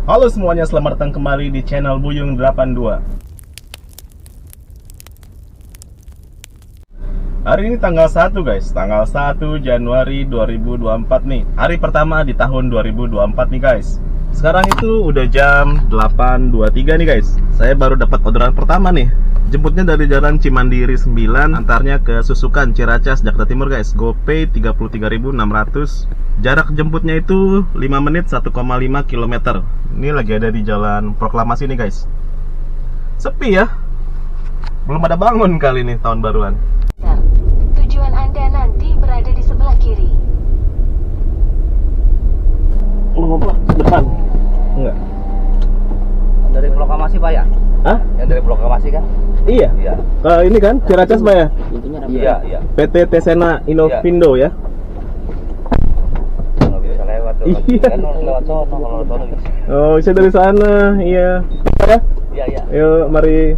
Halo semuanya, selamat datang kembali di channel Buyung 82. Hari ini tanggal 1 guys, tanggal 1 Januari 2024 nih. Hari pertama di tahun 2024 nih guys. Sekarang itu udah jam 8.23 nih guys. Saya baru dapat orderan pertama nih. Jemputnya dari Jalan Cimandiri 9, antarnya ke Susukan, Ciracas, Jakarta Timur guys. GoPay 33.600. Jarak jemputnya itu 5 menit 1,5 km. Ini lagi ada di Jalan Proklamasi nih guys. Sepi ya. Belum ada bangun kali ini tahun baruan. Tujuan Anda nanti berada di sebelah kiri. Oh, apa? Depan? Enggak. Dari Proklamasi Pak ya? Hah? Yang dari Proklamasi kan? Iya. Iya. Ini kan Ciracas Pak ya? Iya, iya. PT Tesena Innovindo ya. Nggak bisa lewat tuh. Iya. Kan harus lewat sono, kalau lewat sono bisa. Oh, bisa dari sana. Iya. Ya? Iya, iya. Ayo, mari.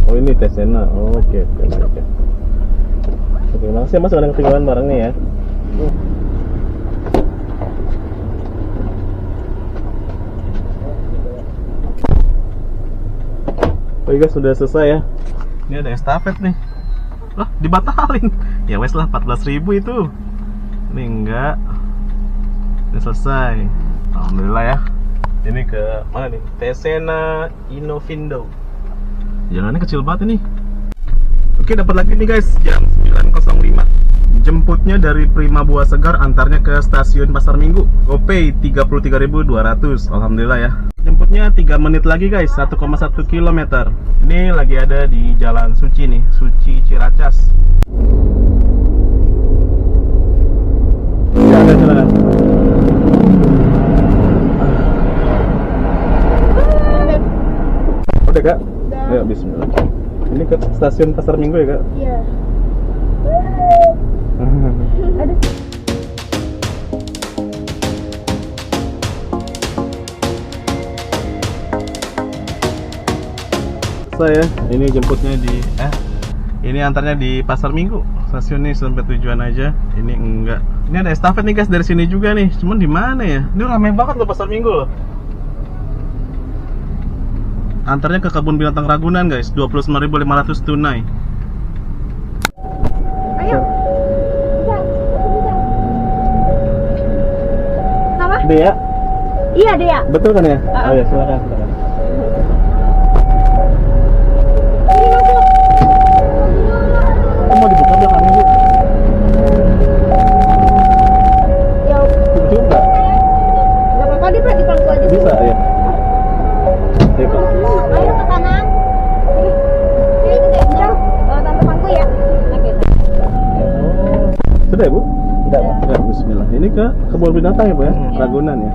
Oh, ini Tesena. Oh, oke. Oke, makasih Mas, udah ketinggalan barangnya ya. Oke guys, sudah selesai ya. Ini ada estafet nih. Lah, dibatalin. Ya wes lah, 14.000 itu. Ini enggak. Udah selesai. Alhamdulillah ya. Ini ke mana nih? Tesena Innovindo. Jalannya kecil banget ini. Oke, dapat lagi nih guys, jam 9.05. Jemputnya dari Prima Buah Segar, antarnya ke stasiun Pasar Minggu. GoPay 33.200. Alhamdulillah ya. Jemputnya 3 menit lagi guys, 1,1 km. Ini lagi ada di Jalan Suci nih, Suci Ciracas. Ya, silakan. Udah kak? Ayo, bismillah. Ini ke stasiun Pasar Minggu ya kak? Iya. Aduh. Saya ini jemputnya di ini antarnya di Pasar Minggu. Stasiun ini sampai tujuan aja. Ini enggak. Ini ada estafet nih guys dari sini juga nih. Cuman di mana ya? Ini ramai banget loh Pasar Minggu loh. Antarnya ke Kebun Binatang Ragunan guys, 29.500 tunai. Ayo. Bisa. Nama? Dea, Iya, Dea. betul kan ya? Oh ya, silakan. Oh, mau dibuka belakangnya bu? Ya, Dibuka nggak? nggak apa-apa deh, Pak, di pangku aja. Bisa ya. Ayo Pak. Ayo ke kanan. Ini juga bisa. Tante pangku ya. Oke. Sudah ya bu? Sudah. Ya, bismillah. Ini ke Kebun Binatang ya bu ya? Ragunan ya.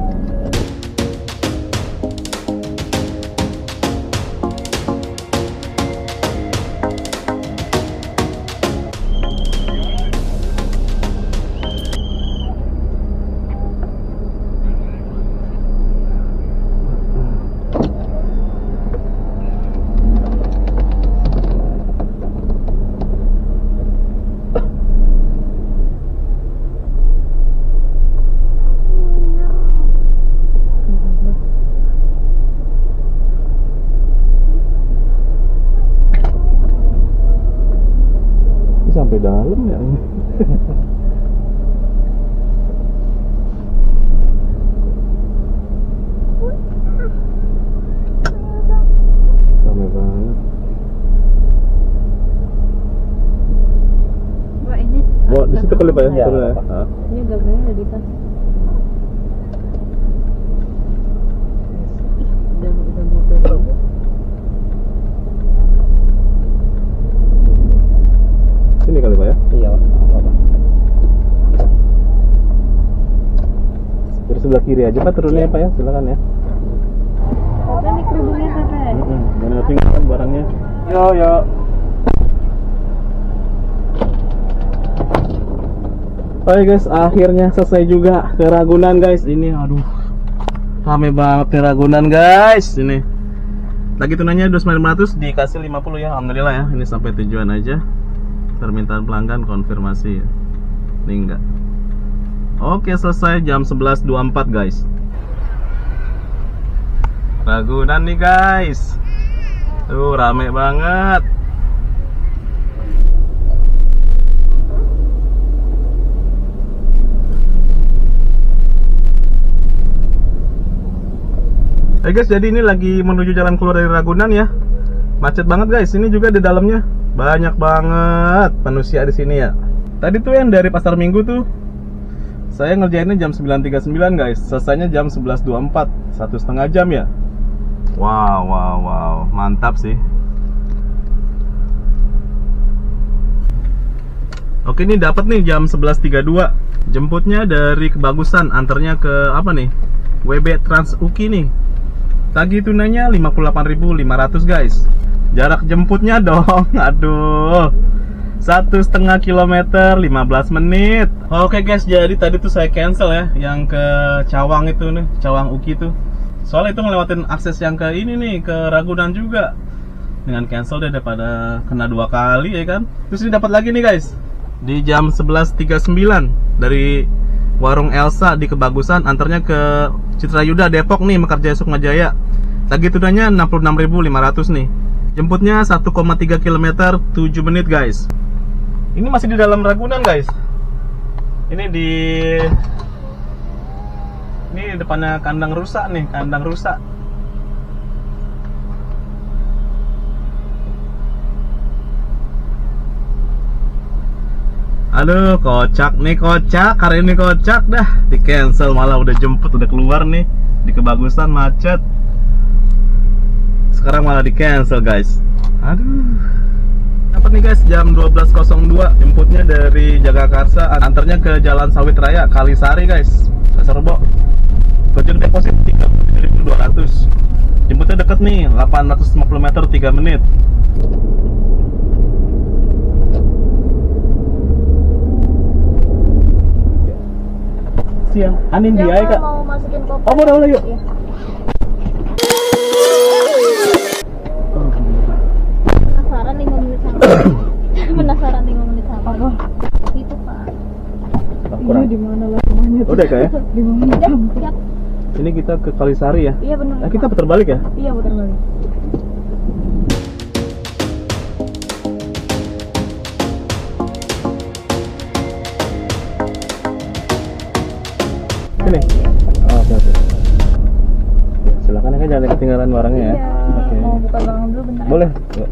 Sampai dalam ya ini. Sampai banget. Wah, ini. Wah, di situ kali Pak ya? Iya, Turun ya? Pak. Ah. Ini gagangnya ada di tas. Udah motor. Sini kali Pak ya? Iya, Pak. Dari sebelah kiri aja Pak turunnya ya Pak ya? Silakan ya. Apa nih kerudungnya Kakak? Mana tinggalkan barangnya? Yo. Oke guys, akhirnya selesai juga ke Ragunan guys. Ini aduh, rame banget di Ragunan guys. Ini lagi tunanya 2.500 dikasih 50 ya. Alhamdulillah ya, ini sampai tujuan aja. Permintaan pelanggan konfirmasi ya. Ini enggak. Oke, selesai jam 11.24 guys. Ragunan nih guys. Tuh rame banget. Guys, jadi ini lagi menuju jalan keluar dari Ragunan ya. Macet banget guys. Ini juga di dalamnya banyak banget manusia di sini ya. Tadi tuh yang dari Pasar Minggu tuh saya ngerjainnya jam 9.39 guys. Selesainya jam 11.24, 1,5 jam ya. Wow, mantap sih. Oke, ini dapat nih jam 11.32. Jemputnya dari Kebagusan, antarnya ke apa nih? WB Trans Uki nih. Tagih tunainya 58.500 guys. Jarak jemputnya dong, aduh, 1,5 kilometer 15 menit. Oke guys, jadi tadi tuh saya cancel ya yang ke Cawang itu nih, Cawang Uki tuh. Soalnya itu ngelewatin akses yang ke ini nih, ke Ragunan juga. Dengan cancel deh daripada kena 2 kali ya kan. Terus ini dapat lagi nih guys. Di jam 11.39 dari Warung Elsa di Kebagusan, antarnya ke Citrayuda Depok nih, Mekarjaya Sukmajaya. Tagih tunainya 66.500 nih. Jemputnya 1,3 km 7 menit guys. Ini masih di dalam Ragunan guys. Ini depannya kandang rusak nih, kandang rusak. Aduh, kocak nih, kocak. Hari ini kocak dah. Di cancel malah udah jemput, udah keluar nih. Di Kebagusan macet. Sekarang malah di cancel guys. Aduh. Dapat nih guys jam 12.02. Jemputnya dari Jagakarsa, antarnya ke Jalan Sawit Raya Kalisari guys, Pasar Rebo. Gojek deposit 3.200. Jemputnya deket nih, 850 meter 3 menit. Siang, Anin dia ya kak. Mau masukin koper. Oh, boleh yuk. Iya. Penasaran nih 5 menit sama. Penasaran nih 5 menit sama. Apa? Itu pak. Kurang. Di mana lah semuanya? Udah kak ya? Di mana? Siap. Ini kita ke Kalisari ya? Iya benar. Nah, kita putar balik ya? Iya putar balik. Sini. Oh, oke. Ya, silakan ya kak, jangan ketinggalan barangnya ya. Iya. Oke. Mau buka barang dulu bentar. Boleh. Yuk.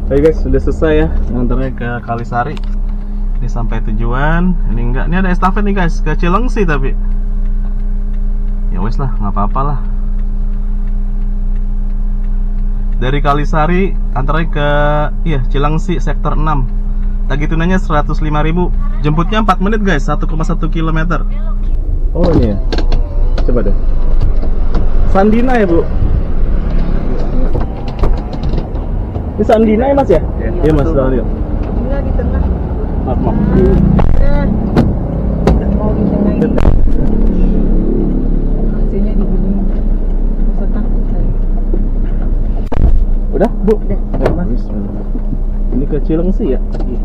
Oke guys, sudah selesai ya nganternya ke Kalisari. Ini sampai tujuan. Ini enggak, ini ada estafet nih guys ke Cilengsi tapi. Ya wes lah, nggak apa-apa lah. Dari Kalisari antaranya ke Cilengsi sektor 6. Tagih tunainya 105.000. Jemputnya 4 menit guys, 1,1 km. Oh ini ya. Coba deh. Sandina ya bu? Ini Sandina ya mas ya? Iya mas, Dalio. Enggak di tengah. Maaf. Mau di tengah ini. Hasilnya di gini. Masa takut saya. Udah bu? Udah. Ya, mas. Ini ke Cilengsi ya? Iya.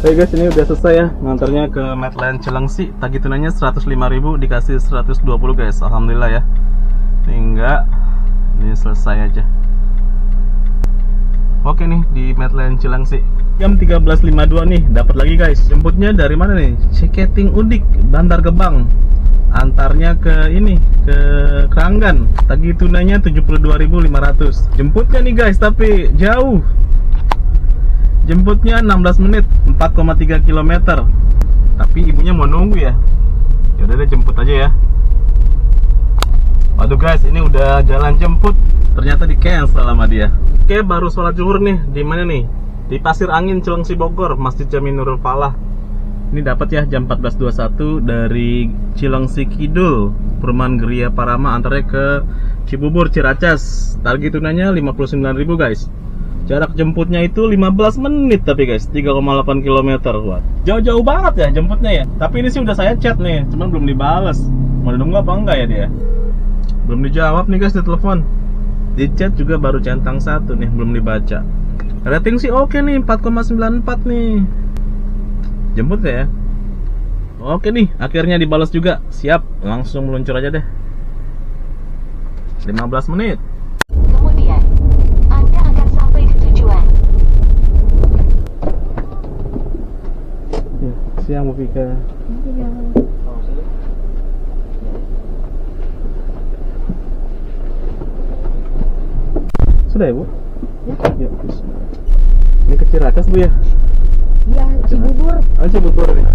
Oke guys, ini udah selesai ya nganternya ke Medland Cilengsi. Tagih tunainya 105.000 dikasih 120 guys. Alhamdulillah ya. Ini enggak, ini selesai aja. Oke nih di Medland Cilengsi. Jam 13.52 nih, dapat lagi guys. Jemputnya dari mana nih? Ciketing Udik, Bantar Gebang. Antarnya ke ini, ke Keranggan. Tagih tunainya 72.500. Jemputnya nih guys, tapi jauh. Jemputnya 16 menit, 4,3 km. Tapi ibunya mau nunggu ya. Yaudah deh, jemput aja ya. Waduh guys, ini udah jalan jemput. Ternyata di cancel sama dia. Oke, baru sholat zuhur nih. Di mana nih? Di Pasir Angin, Cilengsi, Bogor, Masjid Jami Nurul Falah. Ini dapat ya jam 14.21 dari Cilengsi Kidul, Perumahan Geria Parama, antaranya ke Cibubur Ciracas. Target tunanya 59.000 guys. Jarak jemputnya itu 15 menit tapi guys, 3,8 km. Wah, jauh-jauh banget ya jemputnya ya. Tapi ini sih udah saya chat nih, cuman belum dibales. Mau nunggu apa enggak ya dia? Belum dijawab nih guys di telepon. Di chat juga baru centang 1 nih, belum dibaca. Rating sih oke nih, 4,94 nih. Jemput ya? Oke nih, akhirnya dibalas juga. Siap, langsung meluncur aja deh. 15 menit. Kemudian, Anda akan sampai di tujuan. Ya, siang Bu Vika. Sudah ya Bu? Ya. Ini ke Ciracas Bu ya? Iya, Cibubur. Oh, Cibubur nih.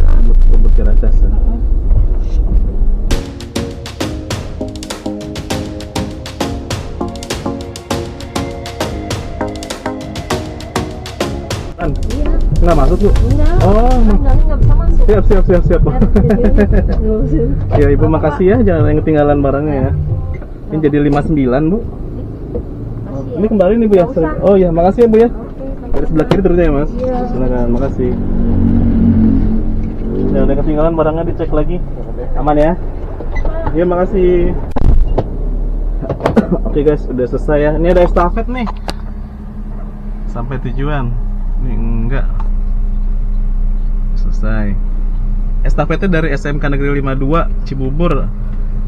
Cibubur Ciracas. Kan? Iya. Nggak masuk Bu? Enggak. Oh, Enggak bisa masuk. siap. Nggak usah. Ya Ibu makasih ya, jangan yang ketinggalan barangnya ya. Ini jadi 59 Bu. Masih Ini kembali nih Bu ya. Nggak usah. Oh ya, makasih ya Bu ya. Oke, Dari sebelah kiri terusnya ya Mas. Iya. Silakan, makasih. Jangan yang ketinggalan barangnya dicek lagi. Aman ya? Iya makasih. Oke guys, udah selesai ya. Ini ada estafet nih. Sampai tujuan. Ini enggak. Selesai. Estafetnya dari SMK Negeri 52 Cibubur,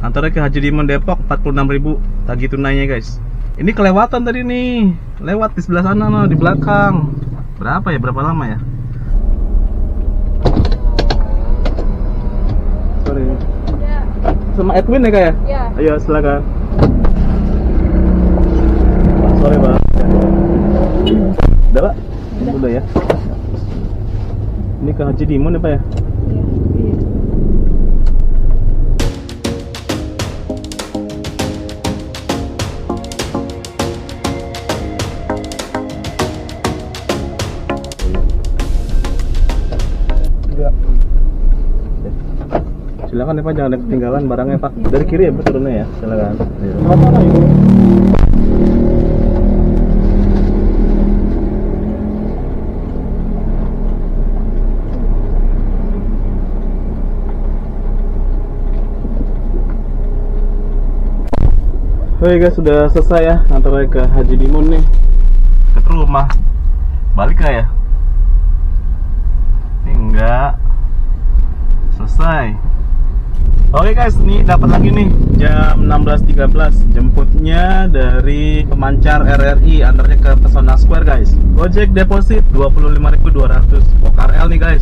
antara ke Haji Dimon Depok, 46.000 tagih tunainya guys. Ini kelewatan tadi nih. Lewat di sebelah sana no, di belakang. Berapa ya? Berapa lama ya? Sorry. Ya. Sama Edwin ya Kak ya? Ya. Ayo silakan. Sorry Bang. Udah Pak? Udah ya. Ini ke Haji Dimon ya Pak ya? Iya. Silakan ya Pak, jangan ada ketinggalan barangnya Pak. Dari kiri ya Bu turunnya ya, silakan. Iya. Oke guys, sudah selesai ya antara ke Haji Dimon nih. Ke rumah. Balik gak ya? Ini enggak. Selesai. Oke guys, nih dapat lagi nih jam 16.13. Jemputnya dari Pemancar RRI, antaranya ke Pesona Square guys. Gojek deposit 25.200. OKRL nih guys.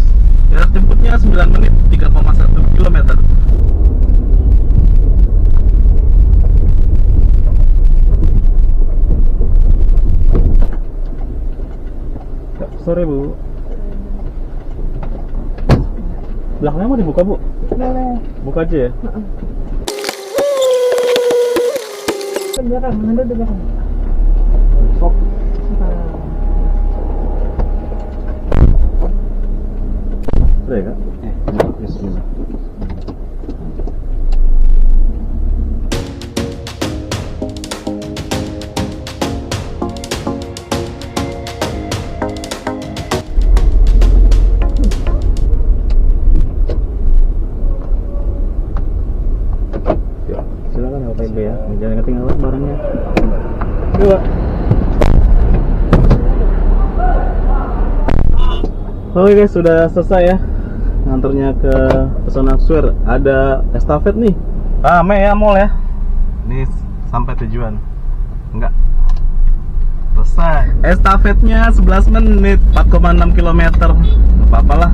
Jarak jemputnya 9 menit, 3,1 km. Sore Bu. Belakangnya mau dibuka Bu? Boleh. Buka aja ya. Ke belakang, mana di belakang? Sok. Udah ya Kak? Bismillah. Silakan ya Pak Ibu ya, jangan ketinggalan barangnya. Yuk. Oke guys, sudah selesai ya nganternya ke Pesona Square. Ada estafet nih. Rame ya mall ya. Ini sampai tujuan. Enggak. Selesai. Estafetnya 11 menit, 4,6 km. Enggak apa-apalah.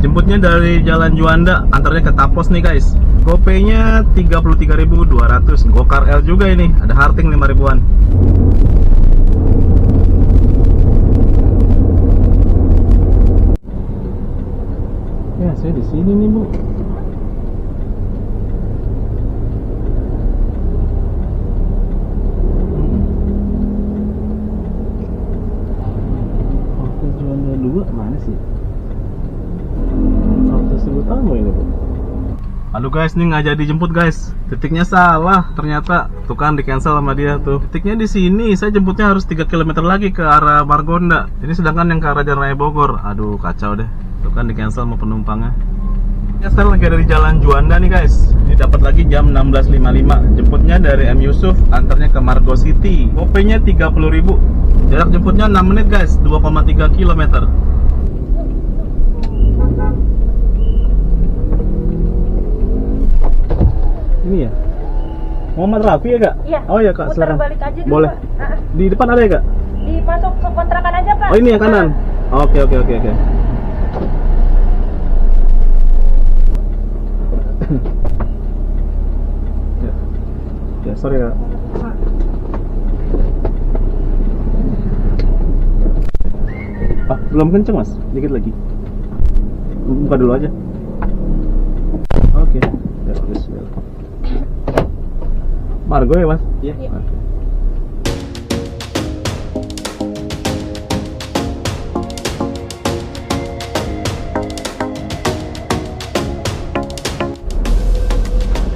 Jemputnya dari Jalan Juanda, antaranya ke Tapos nih guys. GoPay-nya 33.200. GoKarL juga ini, ada Harting 5.000-an. Ya, saya di sini nih, Bu. Oh, Juanda 2 mana sih? Aduh guys, ini nggak jadi jemput guys. Titiknya salah, ternyata tuh kan di cancel sama dia tuh. Titiknya di sini, saya jemputnya harus 3 km lagi ke arah Margonda. Ini sedangkan yang ke arah Jalan Raya Bogor. Aduh kacau deh. Tuh kan di cancel sama penumpangnya. Ya, sekarang lagi ada di Jalan Juanda nih guys. Ini dapat lagi jam 16.55. Jemputnya dari M Yusuf, antarnya ke Margo City. OP-nya 30.000. Jarak jemputnya 6 menit guys, 2,3 km. Ini ya? Muhammad Rafi ya kak? Iya. Oh ya kak, Putar silakan. balik aja dulu, Boleh. Pak. Di depan ada ya kak? Dimasuk ke kontrakan aja Pak. Oh ini yang kanan? Oke. Ya, sorry kak. Belum kenceng mas, dikit lagi. Buka dulu aja. Oke. Ya, bismillah. Margo ya mas? Iya.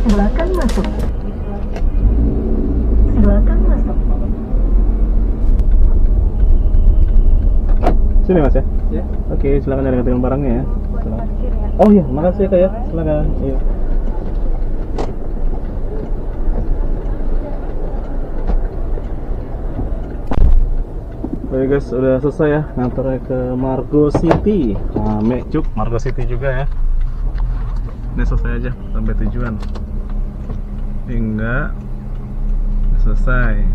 Silakan masuk. Silakan masuk. Sini mas ya? Ya. Oke, silakan dengan barangnya ya. Silakan. Oh iya, makasih ya kak ya. Silakan. Iya. Oke guys, udah selesai ya nganternya ke Margo City. Rame cuk, Margo City juga ya. Ini selesai aja sampai tujuan. Enggak selesai.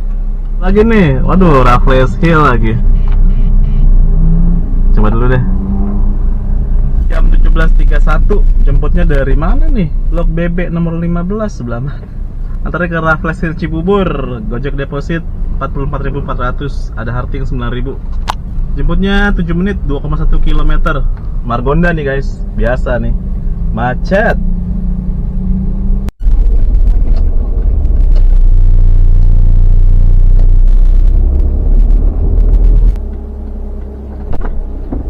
Lagi nih, waduh, Raffles Hill lagi. Coba dulu deh. Jam 17.31, jemputnya dari mana nih? Blok BB nomor 15 sebelah mana? Antaranya ke Raffles Hill Cibubur. Gojek deposit 44.400, ada Harting 9.000. Jemputnya 7 menit, 2,1 km. Margonda nih guys, biasa nih. Macet.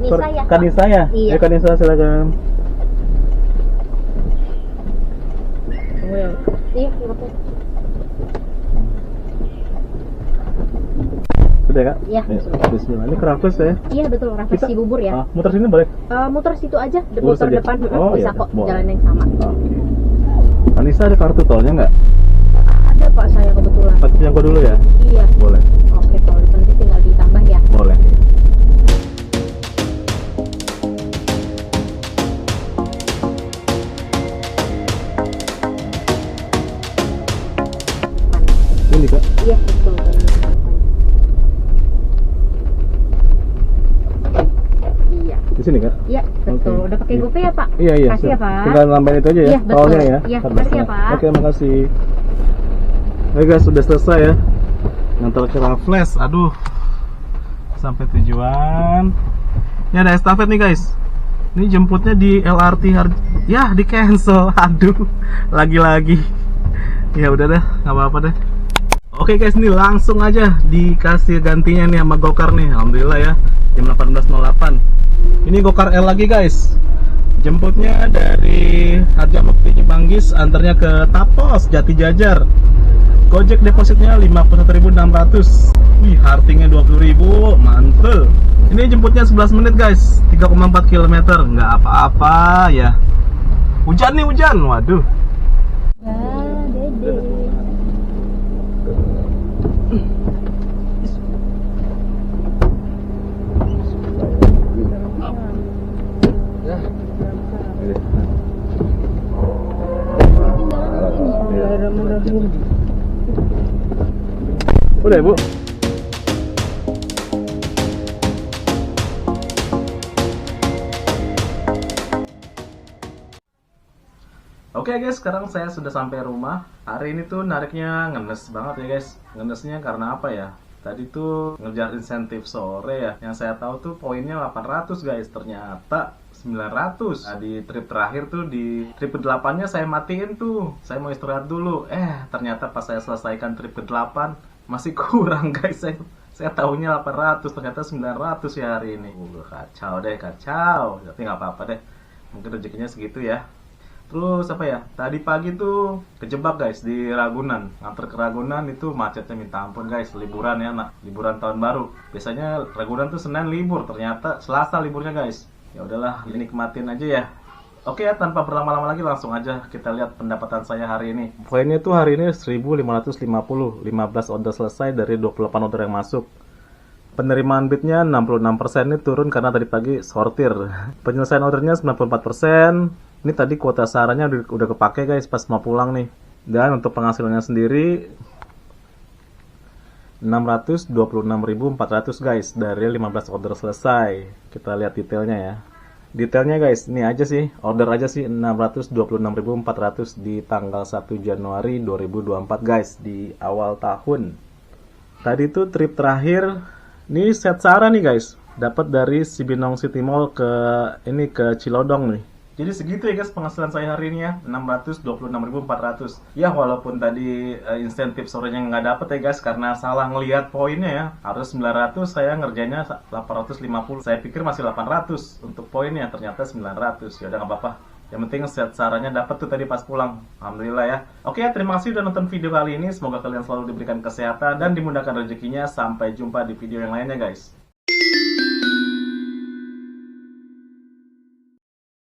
Nisa ya Pak? Kanisa ya? Iya. Kanisa silakan. Iya, nggak. Sudah kak? Iya. Bismillah. Ini ke Raffles ya? Iya betul, Raffles Cibubur ya. Muter sini boleh? Muter situ aja, Lurus muter aja? depan. Oh, Bisa iya, kok, boleh. jalan yang sama. Oke. Anissa ada kartu tolnya nggak? Ada Pak, saya kebetulan. Kartu yang gua dulu ya? Iya. Boleh. Oke, kalau itu nanti tinggal ditambah ya. Boleh. Ini kak? Iya betul. Iya. Di sini kak? Iya betul. Oke. Udah pakai Iya. GoPay ya Pak? Iya. Kasih ya Pak. Tinggal nambahin itu aja ya? Iya, betul. Tolnya ya? Iya, Kardusnya. makasih ya, Pak. Oke, makasih. Oke guys, sudah selesai ya. Ngantar ke Raffles. Aduh. Sampai tujuan. Ini ada estafet nih guys. Ini jemputnya di LRT ya, di cancel. Aduh. Lagi-lagi. Ya udah deh, nggak apa-apa deh. Oke guys, ini langsung aja dikasih gantinya nih sama Gokar nih. Alhamdulillah ya. Jam 18.08. Ini Gokar L lagi guys. Jemputnya dari Harjamukti Cimanggis, antarnya ke Tapos Jati Jajar. Gojek depositnya 51.600. Wih, Hartingnya 20.000. Mantul. Ini jemputnya 11 menit guys, 3,4 km. Nggak apa-apa ya. Hujan nih, hujan. Waduh. Ya, Dede. Udah ya, Bu? Oke guys, sekarang saya sudah sampai rumah. Hari ini tuh nariknya ngenes banget ya guys. Ngenesnya karena apa ya? Tadi tuh ngejar insentif sore ya. Yang saya tahu tuh poinnya 800 guys. Ternyata 900. Nah, di trip terakhir tuh, di trip ke-8 nya saya matiin tuh. Saya mau istirahat dulu. Ternyata pas saya selesaikan trip ke-8 masih kurang guys. Saya tahunya 800, ternyata 900 ya hari ini. Kacau deh, kacau. Tapi nggak apa-apa deh. Mungkin rezekinya segitu ya. Terus apa ya? Tadi pagi tuh kejebak guys di Ragunan. Nganter ke Ragunan itu macetnya minta ampun guys. Liburan ya, liburan tahun baru. Biasanya Ragunan tuh Senin libur, ternyata Selasa liburnya guys. Ya udahlah, dinikmatin aja ya. Oke ya, tanpa berlama-lama lagi langsung aja kita lihat pendapatan saya hari ini. Poinnya tuh hari ini 1550, 15 order selesai dari 28 order yang masuk. Penerimaan bidnya 66%, ini turun karena tadi pagi sortir. Penyelesaian ordernya 94%. Ini tadi kuota sarannya udah kepake guys pas mau pulang nih. Dan untuk penghasilannya sendiri 626.400 guys dari 15 order selesai. Kita lihat detailnya ya. Detailnya guys, ini aja sih, order aja sih 626.400 di tanggal 1 Januari 2024 guys, di awal tahun. Tadi tuh trip terakhir, ini set Sara nih guys, dapat dari Cibinong City Mall ke Cilodong nih. Jadi segitu ya guys penghasilan saya hari ini ya, 626.400. Ya walaupun tadi insentif sorenya nggak dapet ya guys, karena salah ngelihat poinnya ya. Harus 900, saya ngerjainnya 850. Saya pikir masih 800 untuk poinnya, ternyata 900. Ya udah nggak apa-apa. Yang penting set sarannya dapet tuh tadi pas pulang. Alhamdulillah ya. Oke ya, terima kasih udah nonton video kali ini. Semoga kalian selalu diberikan kesehatan dan dimudahkan rezekinya. Sampai jumpa di video yang lainnya guys.